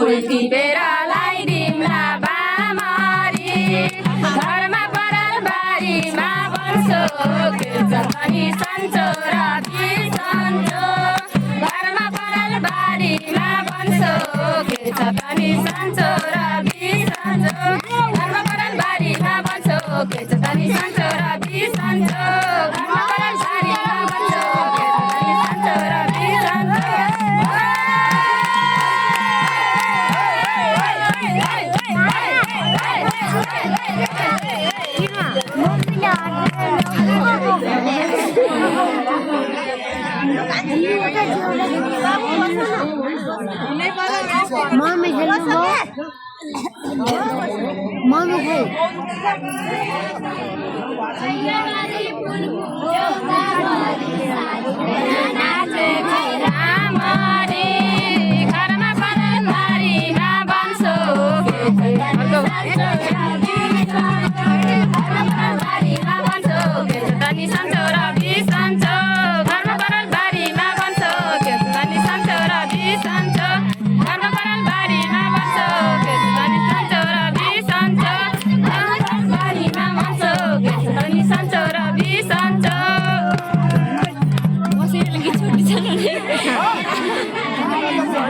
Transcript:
फुल टिपेर लाइदिउँला बामरी घरमा पराल बारीमा बन्सो खेल्छ पनि सन्चो र बिसन्चो घरमा पराल बारीमा बन्सो खेल्छ पनि सन्चो र बिसन्चो घरमा पराल बारीमा बन्सो खेल्छ पनि सन्चो र बिसन्चो घरमा पराल बारीमा बन्सो खेल्छ पनि सन्चो र बिसन्चो Mommy, hello. Mommy, hey. सन्चो र बिसन्चो घरमा पराल बारीमा बन्सो खेल्छ पनि सन्चो र बिसन्चो